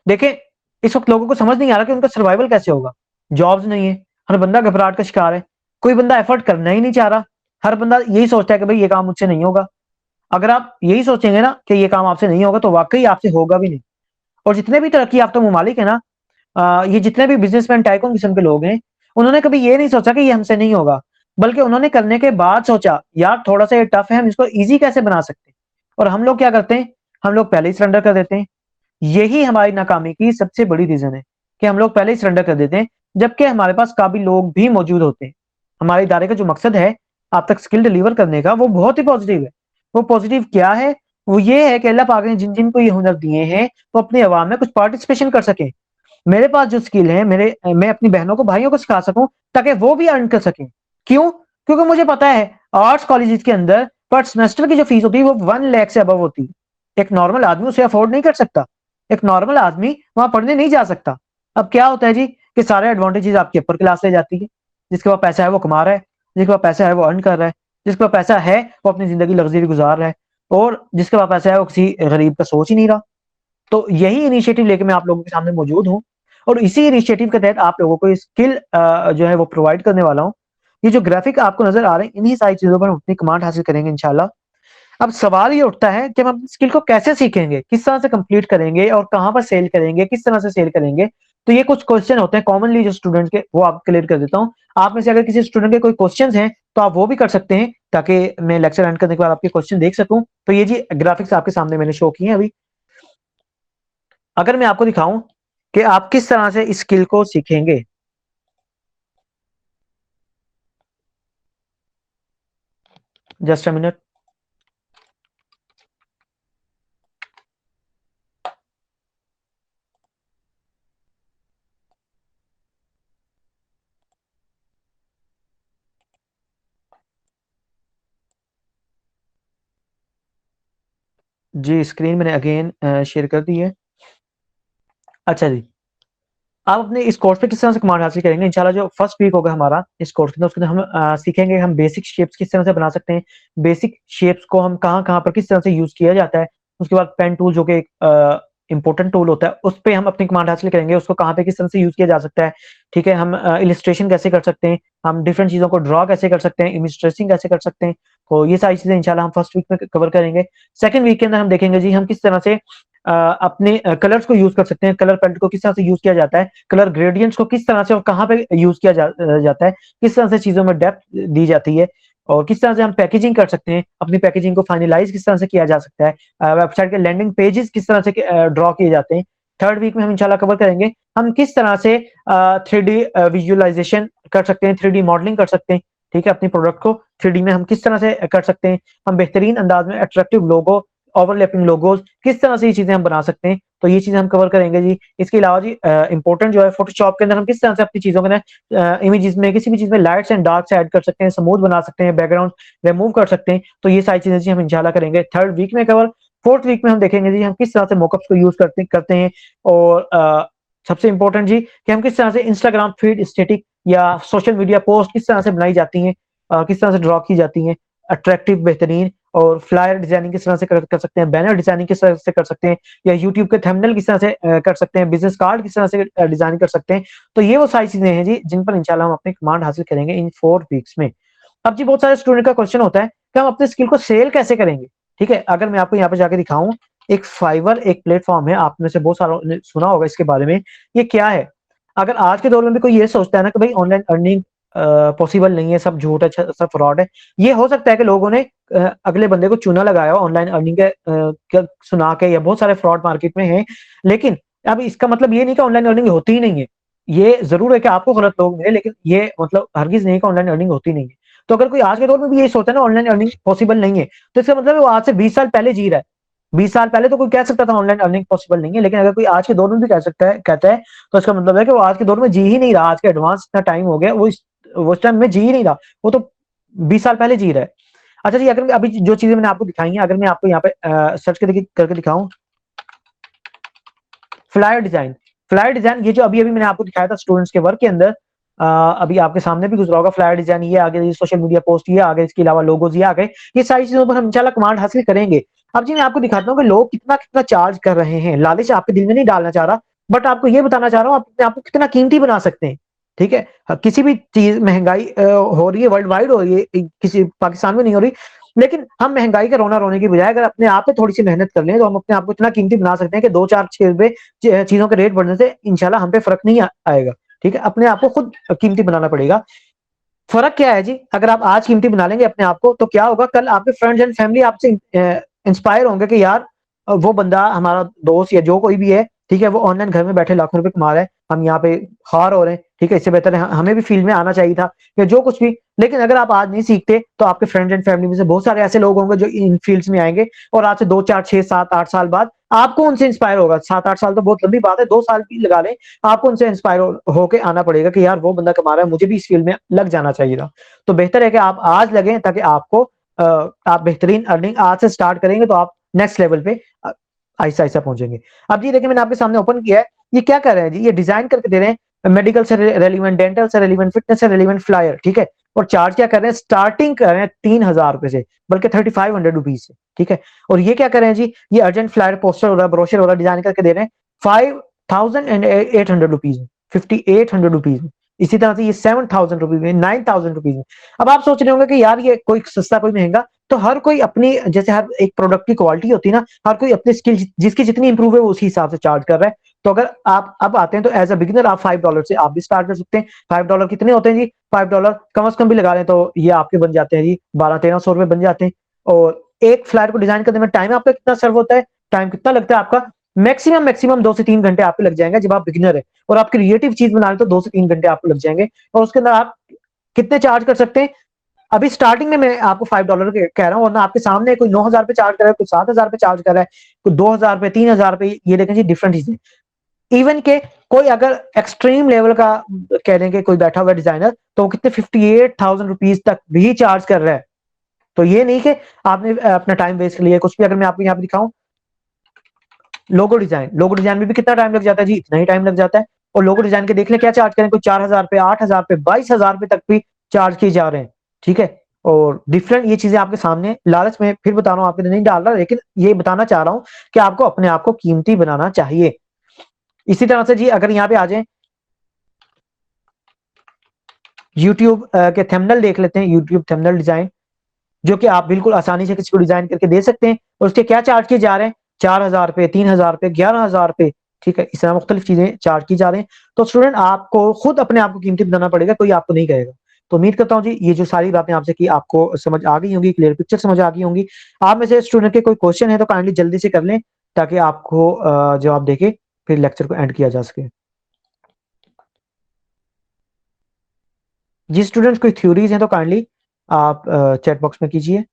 देखें, इस वक्त लोगों को समझ नहीं आ रहा कि उनका सर्वाइवल कैसे होगा। जॉब्स नहीं है, हर बंदा घबराहट का शिकार है, कोई बंदा एफर्ट करना ही नहीं चाह रहा। हर बंदा यही सोचता है कि भाई ये काम मुझसे नहीं होगा। अगर आप यही सोचेंगे ना कि ये काम आपसे नहीं होगा तो वाकई आपसे होगा भी नहीं। और जितने भी तरक्की याफ्ता ममालिक है ना, ये जितने भी बिजनेसमैन टाइकून किस्म के लोग हैं, उन्होंने कभी ये नहीं सोचा कि ये हमसे नहीं होगा, बल्कि उन्होंने करने के बाद सोचा यार थोड़ा सा ये टफ है, हम इसको इजी कैसे बना सकते हैं। और हम लोग क्या करते हैं? हम लोग पहले ही सरेंडर कर देते हैं। यही हमारी नाकामी की सबसे बड़ी रीजन है कि हम लोग पहले ही सरेंडर कर देते हैं, जबकि हमारे पास काबिल लोग भी मौजूद होते हैं। हमारे इदारे का जो मकसद है आप तक स्किल डिलीवर करने का, वो बहुत ही पॉजिटिव है। वो पॉजिटिव क्या है? वो ये है कि अल्लाह पाक ने जिन जिन को ये हुनर दिए हैं वो अपने अवाम में कुछ पार्टिसिपेशन कर सकें। मेरे पास जो स्किल है, मैं अपनी बहनों को, भाइयों को सिखा सकूं ताकि वो भी अर्न कर सकें। क्यों? क्योंकि मुझे पता है आर्ट्स कॉलेजेस के अंदर पर सेमेस्टर की जो फीस होती है वो 1 लाख से अबव होती है। एक नॉर्मल आदमी उसे अफोर्ड नहीं कर सकता, एक नॉर्मल आदमी वहां पढ़ने नहीं जा सकता। अब क्या होता है जी कि सारे एडवांटेजेस आपकी अपर क्लास ले जाती है। जिसके पास पैसा है वो कमा रहा है, जिसके पास पैसा है वो अर्न कर रहा है, जिसके पास पैसा है वो अपनी जिंदगी लग्जरी गुजार रहा है, और जिसके पास पैसा है वो किसी गरीब का सोच ही नहीं रहा। तो यही इनिशिएटिव लेके मैं आप लोगों के सामने मौजूद हूँ, और इसी इनिशिएटिव के तहत आप लोगों को स्किल जो है वो प्रोवाइड करने वाला हूँ। ये जो ग्राफिक आपको नजर आ रहे हैं, इन्हीं सारी चीजों पर हम अपनी कमांड हासिल करेंगे इंशाल्लाह। अब सवाल ये उठता है कि हम स्किल को कैसे सीखेंगे, किस तरह से कंप्लीट करेंगे, और कहां पर सेल करेंगे, किस तरह से सेल करेंगे। तो ये कुछ क्वेश्चन होते हैं कॉमनली जो स्टूडेंट के, वो आप क्लियर कर देता हूँ। आप में से अगर किसी स्टूडेंट के कोई क्वेश्चन हैं तो आप वो भी कर सकते हैं, ताकि मैं लेक्चर एंड करने के बाद आपके क्वेश्चन देख सकूं। तो ये जी ग्राफिक्स आपके सामने मैंने शो किए हैं अभी। अगर मैं आपको दिखाऊं कि आप किस तरह से इस स्किल को सीखेंगे, जस्ट अ मिनट। जी स्क्रीन मैंने अगेन शेयर कर दी है। अच्छा जी, आप अपने इस कोर्स पे किस तरह से कमांड हासिल करेंगे इंशाल्लाह। जो फर्स्ट वीक होगा हमारा इस कोर्स के, उसके अंदर हम सीखेंगे हम बेसिक शेप्स किस तरह से बना सकते हैं, बेसिक शेप्स को हम कहाँ कहाँ पर किस तरह से यूज किया जाता है। उसके बाद पेन टूल जो कि एक इंपॉर्टेंट टूल होता है, उस पे हम अपनी कमांड हासिल करेंगे, उसको कहाँ पे किस तरह से यूज किया जा सकता है। ठीक है, हम इलिस्ट्रेशन कैसे कर सकते हैं, हम डिफरेंट चीजों को ड्रॉ कैसे कर सकते हैं, इमेज ट्रेसिंग कैसे कर सकते हैं। तो ये सारी चीजें इंशाल्लाह हम फर्स्ट वीक में कवर करेंगे। सेकंड वीक के अंदर हम देखेंगे जी हम किस तरह से अपने कलर्स को यूज कर सकते हैं, कलर पैलेट को किस तरह से यूज किया जाता है, कलर ग्रेडियंट्स को किस तरह से और कहाँ पे यूज किया जाता है, किस तरह से चीजों में डेप्थ दी जाती है, और किस तरह से हम पैकेजिंग कर सकते हैं, अपनी पैकेजिंग को फाइनलाइज किस तरह से किया जा सकता है, वेबसाइट के लैंडिंग पेजेस किस तरह से ड्रॉ किए जाते हैं। थर्ड वीक में हम इंशाल्लाह कवर करेंगे हम किस तरह से 3D विजुअलाइजेशन कर सकते हैं, 3D मॉडलिंग कर सकते हैं। ठीक है, अपनी प्रोडक्ट को 3D में हम किस तरह से कर सकते हैं, हम बेहतरीन अंदाज में अट्रैक्टिव लोगो, ओवरलैपिंग लोगोज, किस तरह से ये चीजें हम बना सकते हैं। तो ये चीजें हम कवर करेंगे जी। इसके अलावा जी इंपॉर्टेंट जो है फोटोशॉप के अंदर हम किस तरह से अपनी चीजों के अंदर इमेजेस में किसी भी चीज में लाइट्स एंड डार्क्स ऐड कर सकते हैं, स्मूथ बना सकते हैं, बैकग्राउंड रिमूव कर सकते हैं। तो ये सारी चीजें जी हम इंशाल्लाह करेंगे थर्ड वीक में कवर। फोर्थ वीक में हम देखेंगे जी हम किस तरह से मॉकअप्स को यूज करते हैं, और सबसे इंपॉर्टेंट जी कि हम किस तरह से इंस्टाग्राम फीड स्टेटिक या सोशल मीडिया पोस्ट किस तरह से बनाई जाती हैं, किस तरह से ड्रॉ की जाती हैं अट्रैक्टिव बेहतरीन, और फ्लायर डिजाइनिंग किस तरह से कर सकते हैं, बैनर डिजाइनिंग किस तरह से कर सकते हैं, या यूट्यूब के थंबनेल किस तरह से कर सकते हैं, बिजनेस कार्ड किस तरह से डिजाइन कर सकते हैं। तो ये वो सारी चीजें हैं जी जिन पर इंशाल्लाह हम अपनी कमांड हासिल करेंगे इन 4 वीक्स में। अब जी बहुत सारे स्टूडेंट का क्वेश्चन होता है कि हम अपने स्किल को सेल कैसे करेंगे। ठीक है, अगर मैं आपको यहाँ पे जाके दिखाऊं, एक फाइवर एक प्लेटफॉर्म है, आप में से बहुत सारा ने सुना होगा इसके बारे में। ये क्या है, अगर आज के दौर में भी कोई ये सोचता है ना कि भाई ऑनलाइन अर्निंग पॉसिबल नहीं है, सब झूठ है, सब फ्रॉड है, ये हो सकता है कि लोगों ने अगले बंदे को चूना लगाया हो ऑनलाइन अर्निंग के सुना के, या बहुत सारे फ्रॉड मार्केट में हैं। लेकिन अब इसका मतलब ये नहीं कि ऑनलाइन अर्निंग होती ही नहीं है। ये जरूर है कि आपको गलत लोग मिले, लेकिन ये मतलब हरगिज नहीं कि ऑनलाइन अर्निंग होती नहीं है। तो अगर कोई आज के दौर में भी ये सोचता है ना ऑनलाइन अर्निंग पॉसिबल नहीं है, तो इसका मतलब वो आज से 20 साल पहले जी रहा है। 20 साल पहले तो कोई कह सकता था ऑनलाइन अर्निंग पॉसिबल नहीं है, लेकिन अगर कोई आज के दौर में भी कह सकता है कहता है, तो इसका मतलब है कि वो आज के दौर में जी ही नहीं रहा। आज के एडवांस इतना टाइम हो गया, वो इस टाइम में जी ही नहीं रहा, वो तो 20 साल पहले जी रहा है। अच्छा जी, अगर अभी जो चीजें मैंने आपको दिखाई हैं, अगर मैं आपको यहाँ पे सर्च करके दिखाऊं, फ्लायर डिजाइन। फ्लायर डिजाइन ये जो अभी अभी मैंने आपको दिखाया था स्टूडेंट्स के वर्क के अंदर, अभी आपके सामने भी गुजरा होगा। फ्लायर डिजाइन ये आगे, ये सोशल मीडिया पोस्ट ये आगे, इसके अलावा लोगोज ये आगे, ये सारी चीजों पर हम इंशाल्लाह कमांड हासिल करेंगे। अब जी मैं आपको दिखाता हूँ कि लोग कितना कितना चार्ज कर रहे हैं। लालच आपके दिल में नहीं डालना चाह रहा, बट आपको ये बताना चाह रहा हूँ आप अपने आप को कितना कीमती बना सकते हैं। ठीक है, किसी भी चीज महंगाई हो रही है, वर्ल्ड वाइड हो रही है, किसी पाकिस्तान में नहीं हो रही, लेकिन हम महंगाई का रोना रोने की बजाय अगर अपने आप पे थोड़ी सी मेहनत कर लें, तो हम अपने आप को इतना कीमती बना सकते हैं कि 2 4 6 रुपए चीजों के रेट बढ़ने से इंशाल्लाह हम पे फर्क नहीं आएगा। ठीक है, अपने आप को खुद कीमती बनाना पड़ेगा। फर्क क्या है जी, अगर आप आज कीमती बना लेंगे अपने आप को, तो क्या होगा, कल आपके फ्रेंड्स एंड फैमिली आपसे इंस्पायर होंगे कि यार वो बंदा हमारा दोस्त या जो कोई भी है, ठीक है, वो ऑनलाइन घर में बैठे लाखों रुपए कमा रहा है, हम यहाँ पे हार हो रहे हैं, ठीक है, इससे बेहतर है हमें भी फील्ड में आना चाहिए था या जो कुछ भी। लेकिन अगर आप आज नहीं सीखते तो आपके फ्रेंड्स एंड फैमिली में से बहुत सारे ऐसे लोग होंगे जो इन फील्ड्स में आएंगे और आज से 2 4 6 7 8 साल बाद आपको उनसे इंस्पायर होगा। 7 8 साल तो बहुत लंबी बात है, 2 साल भी लगा लें, आपको उनसे इंस्पायर होके आना पड़ेगा कि यार वो बंदा कमा रहा है, मुझे भी इस फील्ड में लग जाना चाहिए था। तो बेहतर है कि आप आज लगें ताकि आपको आप बेहतरीन अर्निंग आज से स्टार्ट करेंगे तो आप नेक्स्ट लेवल पे आहिस्ता आहिस्ता पहुंचेंगे। अब जी देखिए मैंने आपके सामने ओपन किया है, ये क्या कर रहे हैं जी, ये डिजाइन करके दे रहे हैं मेडिकल से रेलिवेंट, डेंटल से रेलिवेंट, फिटनेस से रेलिवेंट फ्लायर, ठीक है। और चार्ज क्या कर रहे हैं, स्टार्टिंग कर रहे हैं 3,000 रुपए से, बल्कि 3500 रुपीज से, ठीक है। और ये क्या कर रहे हैं जी, ये अर्जेंट फ्लायर पोस्टर हो रहा है, ब्रोशर हो रहा है, डिजाइन करके दे रहे हैं 5,800 रुपीज में, 5,800 रुपीज में। इसी तरह से ये 7,000 रुपीज में, 9,000 रुपीज में। अब आप सोच रहे होंगे कि यार ये कोई सस्ता कोई महंगा, तो हर कोई अपनी, जैसे हर एक प्रोडक्ट की क्वालिटी होती है ना, हर कोई अपनी स्किल जिसकी जितनी इंप्रूव है वो उसी हिसाब से चार्ज कर रहा है। तो अगर आप अब आते हैं तो एज अ बिगिनर आप $5 से आप भी स्टार्ट कर सकते हैं। $5 कितने होते हैं जी, $5 कम से कम भी लगा लें तो ये आपके बन जाते हैं जी 1200-1300 रुपए बन जाते हैं। और एक फ्लायर को डिजाइन करने में टाइम आपका कितना सर्व होता है, टाइम कितना लगता है आपका, मैक्सिमम 2 से 3 घंटे आपके लग जाएंगे जब आप बिगिनर है। और आप क्रिएटिव चीज बना रहे तो 2 से 3 घंटे आपको लग जाएंगे। और उसके अंदर आप कितने चार्ज कर सकते हैं, अभी स्टार्टिंग में मैं आपको $5 कह रहा हूँ, और ना आपके सामने कोई 9,000 पे चार्ज कर रहा है, कोई 7,000 पे चार्ज कर रहा है, कोई 2,000 पे, 3,000 पे, ये देखें जी डिफरेंट चीजें। इवन के कोई अगर एक्सट्रीम लेवल का कह देंगे कोई बैठा हुआ डिजाइनर तो वो कितने 58,000 रुपीज तक भी चार्ज कर रहा है। तो ये नहीं कि आपने अपना टाइम वेस्ट कर लिया कुछ भी। अगर मैं आपको यहाँ पे दिखाऊं लोगो डिजाइन में भी कितना टाइम लग जाता है जी, इतना ही टाइम लग जाता है। और लोगो डिजाइन के देख ले क्या चार्ज करें, कोई 4,000 पे, 8,000 पे, 22,000 पे तक भी चार्ज किए जा रहे हैं, ठीक है। और डिफरेंट ये चीजें आपके सामने, लालच में फिर बता रहा हूँ आपके नहीं डाल रहा, लेकिन ये बताना चाह रहा हूँ कि आपको अपने आप को कीमती बनाना चाहिए। इसी तरह से जी अगर यहाँ पे आ जाए, यूट्यूब के थंबनेल देख लेते हैं, यूट्यूब थंबनेल डिजाइन, जो कि आप बिल्कुल आसानी से किसी को डिजाइन करके दे सकते हैं। और उसके क्या चार्ज किए जा रहे हैं, 4,000 पे, 3,000 पे, 11,000 पे, ठीक है। इस तरह मुख्तलिफ चीजें चार्ज की जा रही हैं। तो स्टूडेंट आपको खुद अपने आप को कीमती बनाना पड़ेगा, कोई आपको नहीं कहेगा। तो उम्मीद करता हूँ जी ये जो सारी बातें आपसे की आपको समझ आ गई होंगी, क्लियर पिक्चर समझ आ गई होंगी। आप में से स्टूडेंट के कोई क्वेश्चन है तो काइंडली जल्दी से कर लें ताकि आपको जवाब देके फिर लेक्चर को एंड किया जा सके। जिस स्टूडेंट्स कोई थ्योरीज हैं तो काइंडली आप चैट बॉक्स में कीजिए।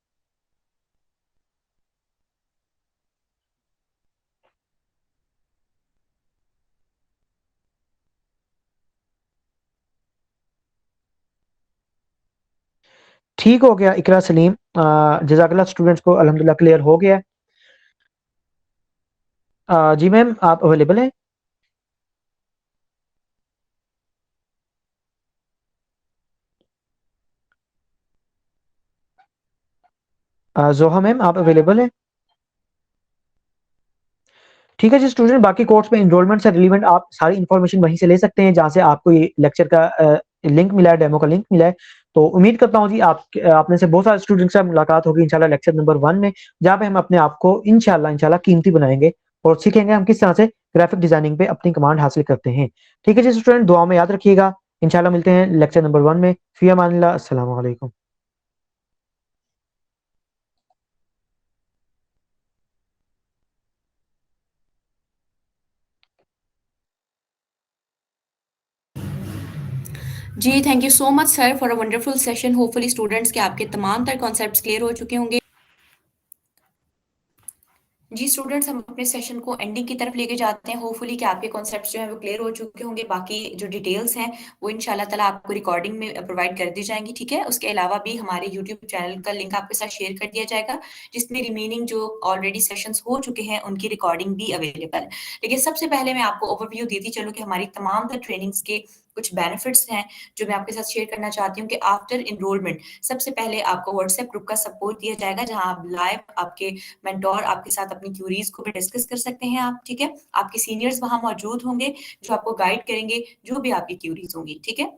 ठीक हो गया इकरा सलीम, जजाकल्ला, स्टूडेंट्स को अल्हम्दुलिल्लाह क्लियर हो गया। जी मैम आप अवेलेबल हैं? जोहा मैम आप अवेलेबल हैं? ठीक है जी स्टूडेंट, बाकी कोर्स में इनरोलमेंट से रिलीवेंट आप सारी इन्फॉर्मेशन वहीं से ले सकते हैं जहाँ से आपको ये लेक्चर का लिंक मिला है, डेमो का लिंक मिला है। तो उम्मीद करता हूँ जी आप में से बहुत सारे स्टूडेंट्स से मुलाकात होगी इंशाल्लाह लेक्चर नंबर 1 में, जहाँ पे हम अपने आप को इंशाल्लाह कीमती बनाएंगे और सीखेंगे हम किस तरह से ग्राफिक डिजाइनिंग पे अपनी कमांड हासिल करते हैं। ठीक है जी स्टूडेंट, दुआ में याद रखिएगा। इंशाल्लाह मिलते हैं लेक्चर नंबर 1 में। फी अमानिल्लाह, अस्सलाम वालेकुम। जी, thank you so much sir for a wonderful session. Hopefully students के आपके तमाम तर कॉन्सेप्ट्स क्लियर हो चुके होंगे। जी स्टूडेंट्स, हम अपने सेशन को एंडिंग की तरफ लेके जाते हैं। होपफुली कि आपके कॉन्सेप्ट्स जो हैं वो क्लियर हो चुके होंगे। बाकी जो डिटेल्स हैं वो इंशाल्लाह ताला आपको रिकॉर्डिंग में प्रोवाइड कर दी जाएंगी, ठीक है। उसके अलावा भी हमारे यूट्यूब चैनल का लिंक आपके साथ शेयर कर दिया जाएगा, जिसमें रिमेनिंग जो ऑलरेडी सेशंस हो चुके हैं उनकी रिकॉर्डिंग भी अवेलेबल है। लेकिन सबसे पहले मैं आपको ओवरव्यू देती चलूँ कि हमारी तमाम द ट्रेनिंग्स के कुछ बेनिफिट्स हैं जो मैं आपके साथ शेयर करना चाहती हूँ। कि आफ्टर इनरोलमेंट सबसे पहले आपको व्हाट्सएप ग्रुप का सपोर्ट दिया जाएगा, जहां आप लाइव आपके मेंटोर आपके साथ अपनी क्यूरीज को भी डिस्कस कर सकते हैं आप, ठीक है। आपके सीनियर्स वहां मौजूद होंगे जो आपको गाइड करेंगे जो भी आपकी क्यूरीज होंगी, ठीक है।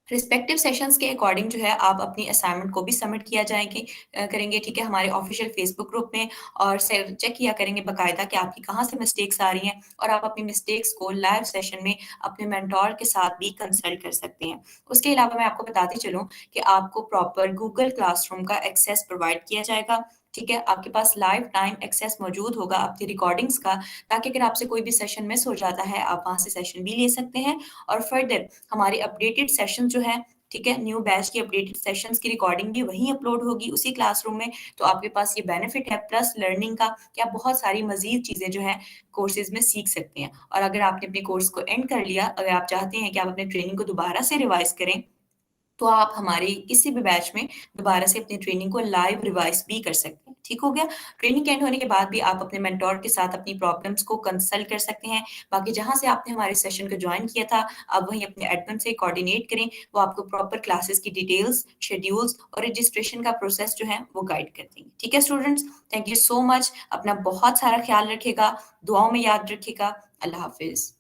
रिस्पेक्टिव सेशंस के अकॉर्डिंग जो है आप अपनी असाइनमेंट को भी सबमिट किया जाएंगे करेंगे, ठीक है, हमारे ऑफिशियल फेसबुक ग्रुप में। और चेक किया करेंगे बकायदा कि आपकी कहाँ से मिस्टेक्स आ रही हैं, और आप अपनी मिस्टेक्स को लाइव सेशन में अपने मेंटोर के साथ भी कंसल्ट कर सकते हैं। उसके अलावा मैं आपको बताती चलूँ कि आपको प्रॉपर गूगल क्लासरूम का एक्सेस प्रोवाइड किया जाएगा। ठीक है? आपके पास लाइव टाइम एक्सेस मौजूद होगा आपकी रिकॉर्डिंग्स का, ताकि अगर आपसे कोई भी सेशन मिस हो जाता है, आप वहाँ से सेशन भी ले सकते हैं और फर्दर हमारे अपडेटेड सेशन जो है, ठीक है? न्यू बैच की अपडेटेड सेशंस की रिकॉर्डिंग भी वहीं अपलोड होगी उसी क्लासरूम में, तो आपके पास ये बेनिफिट है प्लस लर्निंग का कि आप बहुत सारी मज़ीद चीज़ें जो हैं कोर्सेज़ में सीख सकते हैं। और अगर आपने अपने कोर्स को एंड कर लिया, अगर आप चाहते हैं कि आप अपने ट्रेनिंग को दोबारा से रिवाइज़ करें, तो आप हमारी किसी भी बैच में दोबारा से अपनी ट्रेनिंग को लाइव रिवाइज़ भी कर सकते हैं, ठीक हो गया? ट्रेनिंग एंड होने के बाद भी आप अपने मेंटर के साथ अपनी प्रॉब्लम्स को कंसल्ट कर सकते हैं। बाकी जहाँ से आपने हमारे सेशन को जॉइन किया था, आप वहीं अपने एडमिन से कोऑर्डिनेट करें, वो आपको प्रॉपर क्लासेस की डिटेल्स, शेड्यूल्स और रजिस्ट्रेशन का प्रोसेस जो है, वो गाइड कर देंगे। ठीक है students? Thank you so much. अपना बहुत सारा ख्याल रखिएगा, दुआओं में याद रखिएगा। अल्लाह हाफ़िज़।